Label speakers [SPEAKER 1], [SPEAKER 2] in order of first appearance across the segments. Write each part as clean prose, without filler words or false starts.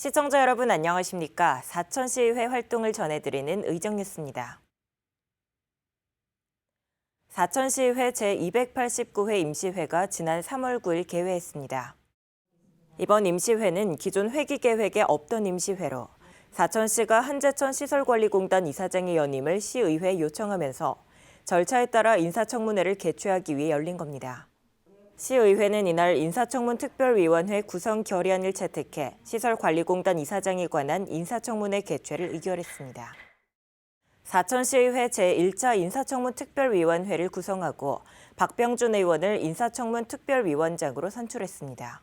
[SPEAKER 1] 시청자 여러분 안녕하십니까? 사천시의회 활동을 전해드리는 의정뉴스입니다. 사천시의회 제289회 임시회가 지난 3월 9일 개회했습니다. 이번 임시회는 기존 회기 계획에 없던 임시회로 사천시가 한재천 시설관리공단 이사장의 연임을 시의회에 요청하면서 절차에 따라 인사청문회를 개최하기 위해 열린 겁니다. 시의회는 이날 인사청문 특별위원회 구성 결의안을 채택해 시설관리공단 이사장에 관한 인사청문회 개최를 의결했습니다. 사천시의회 제1차 인사청문 특별위원회를 구성하고 박병준 의원을 인사청문 특별위원장으로 선출했습니다.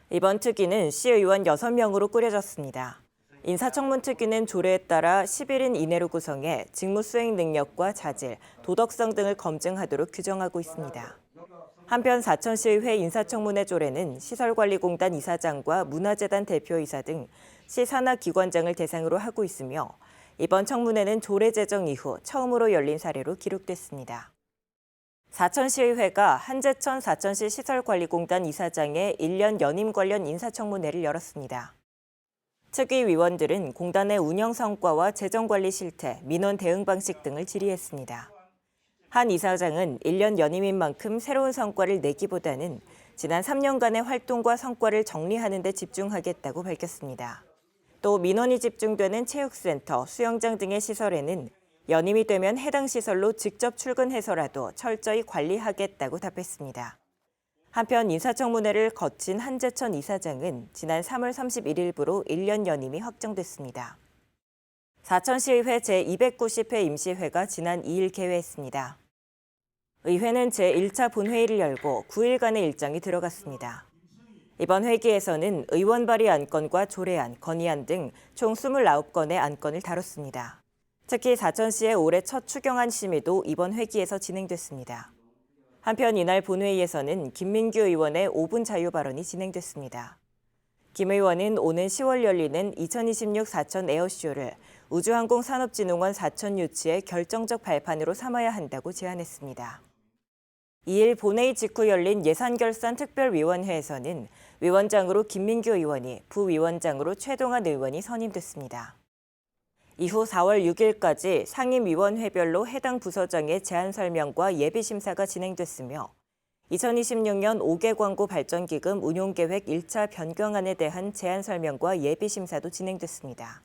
[SPEAKER 1] 이번 특위는 시의원 6명으로 꾸려졌습니다. 인사청문 특위는 조례에 따라 10일인 이내로 구성해 직무 수행 능력과 자질, 도덕성 등을 검증하도록 규정하고 있습니다. 한편 사천시의회 인사청문회 조례는 시설관리공단 이사장과 문화재단 대표이사 등 시 산하기관장을 대상으로 하고 있으며 이번 청문회는 조례 제정 이후 처음으로 열린 사례로 기록됐습니다. 사천시의회가 한재천 사천시 시설관리공단 이사장의 1년 연임 관련 인사청문회를 열었습니다. 특위 위원들은 공단의 운영 성과와 재정관리 실태, 민원 대응 방식 등을 질의했습니다. 한 이사장은 1년 연임인 만큼 새로운 성과를 내기보다는 지난 3년간의 활동과 성과를 정리하는 데 집중하겠다고 밝혔습니다. 또 민원이 집중되는 체육센터, 수영장 등의 시설에는 연임이 되면 해당 시설로 직접 출근해서라도 철저히 관리하겠다고 답했습니다. 한편 인사청문회를 거친 한재천 이사장은 지난 3월 31일부로 1년 연임이 확정됐습니다. 사천시의회 제290회 임시회가 지난 2일 개회했습니다. 의회는 제1차 본회의를 열고 9일간의 일정이 들어갔습니다. 이번 회기에서는 의원 발의 안건과 조례안, 건의안 등 총 29건의 안건을 다뤘습니다. 특히 사천시의 올해 첫 추경안 심의도 이번 회기에서 진행됐습니다. 한편 이날 본회의에서는 김민규 의원의 5분 자유 발언이 진행됐습니다. 김 의원은 오는 10월 열리는 2026 사천 에어쇼를 우주항공산업진흥원 사천 유치의 결정적 발판으로 삼아야 한다고 제안했습니다. 2일 본회의 직후 열린 예산결산 특별위원회에서는 위원장으로 김민규 의원이, 부위원장으로 최동환 의원이 선임됐습니다. 이후 4월 6일까지 상임위원회별로 해당 부서장의 제안 설명과 예비심사가 진행됐으며 2026년 5개 광고 발전기금 운용계획 1차 변경안에 대한 제안 설명과 예비심사도 진행됐습니다.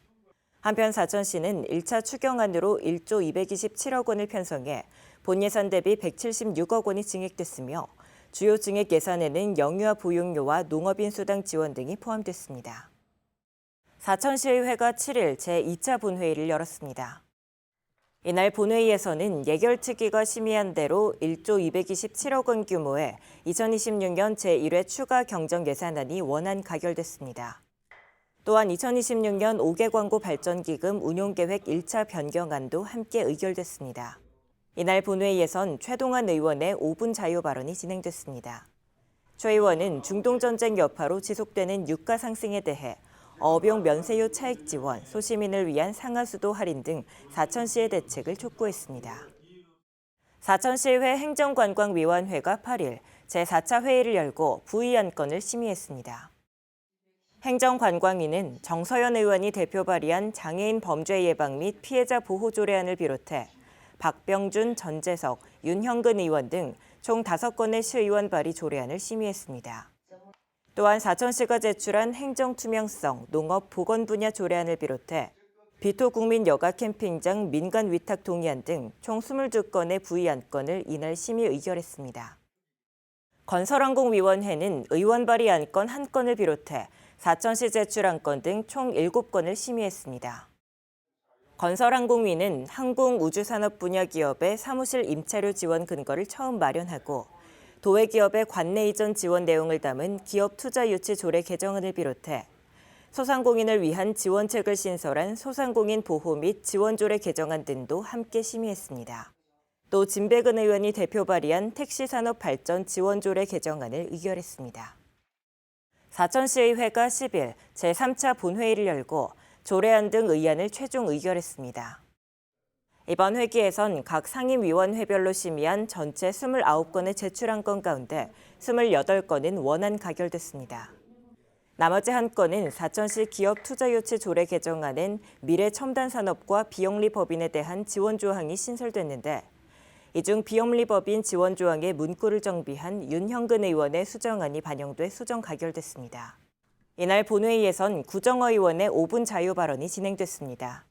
[SPEAKER 1] 한편 사천시는 1차 추경안으로 1조 227억 원을 편성해 본 예산 대비 176억 원이 증액됐으며 주요 증액 예산에는 영유아 보육료와 농업인수당 지원 등이 포함됐습니다. 사천시의회가 7일 제2차 본회의를 열었습니다. 이날 본회의에서는 예결특위가 심의한 대로 1조 227억 원 규모의 2026년 제1회 추가 경정 예산안이 원안 가결됐습니다. 또한 2026년 5개 광고 발전기금 운용계획 1차 변경안도 함께 의결됐습니다. 이날 본회의에선 최동환 의원의 5분 자유 발언이 진행됐습니다. 최 의원은 중동전쟁 여파로 지속되는 유가 상승에 대해 어업용 면세유 차익 지원, 소시민을 위한 상하수도 할인 등 사천시의 대책을 촉구했습니다. 사천시의회 행정관광위원회가 8일 제4차 회의를 열고 부의 안건을 심의했습니다. 행정관광위는 정서연 의원이 대표 발의한 장애인 범죄 예방 및 피해자 보호 조례안을 비롯해 박병준, 전재석, 윤형근 의원 등 총 5건의 시의원 발의 조례안을 심의했습니다. 또한 사천시가 제출한 행정투명성, 농업, 보건 분야 조례안을 비롯해 비토국민 여가 캠핑장 민간 위탁 동의안 등 총 22건의 부의 안건을 이날 심의 의결했습니다. 건설항공위원회는 의원 발의 안건 1건을 비롯해 사천시 제출 안건 등 총 7건을 심의했습니다. 건설항공위는 항공우주산업 분야 기업의 사무실 임차료 지원 근거를 처음 마련하고 도외기업의 관내 이전 지원 내용을 담은 기업 투자 유치 조례 개정안을 비롯해 소상공인을 위한 지원책을 신설한 소상공인 보호 및 지원 조례 개정안 등도 함께 심의했습니다. 또 진백은 의원이 대표 발의한 택시산업 발전 지원 조례 개정안을 의결했습니다. 사천시의회가 10일 제3차 본회의를 열고 조례안 등 의안을 최종 의결했습니다. 이번 회기에선 각 상임위원회별로 심의한 전체 29건의 제출 안건 가운데 28건은 원안 가결됐습니다. 나머지 한 건은 사천시 기업투자유치 조례 개정안엔 미래첨단산업과 비영리법인에 대한 지원 조항이 신설됐는데 이 중 비영리법인 지원 조항에 문구를 정비한 윤형근 의원의 수정안이 반영돼 수정 가결됐습니다. 이날 본회의에선 구정어 의원의 5분 자유 발언이 진행됐습니다.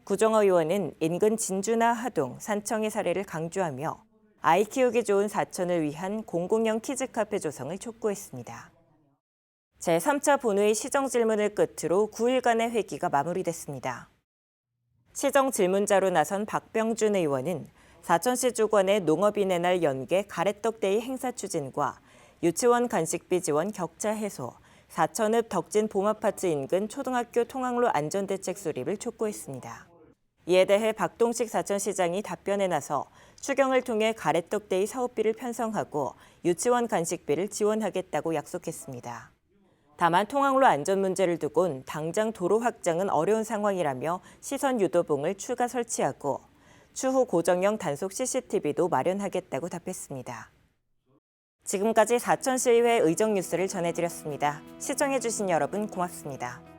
[SPEAKER 1] 구정어 의원은 인근 진주나 하동, 산청의 사례를 강조하며 아이 키우기 좋은 사천을 위한 공공형 키즈카페 조성을 촉구했습니다. 제3차 본회의 시정 질문을 끝으로 9일간의 회기가 마무리됐습니다. 시정 질문자로 나선 박병준 의원은 사천시 주관의 농업인의 날 연계 가래떡데이 행사 추진과 유치원 간식비 지원 격차 해소, 사천읍 덕진 봄아파트 인근 초등학교 통학로 안전대책 수립을 촉구했습니다. 이에 대해 박동식 사천시장이 답변에 나서 추경을 통해 가래떡데이 사업비를 편성하고 유치원 간식비를 지원하겠다고 약속했습니다. 다만 통학로 안전 문제를 두곤 당장 도로 확장은 어려운 상황이라며 시선 유도봉을 추가 설치하고 추후 고정형 단속 CCTV도 마련하겠다고 답했습니다. 지금까지 사천시의회 의정 뉴스를 전해드렸습니다. 시청해주신 여러분 고맙습니다.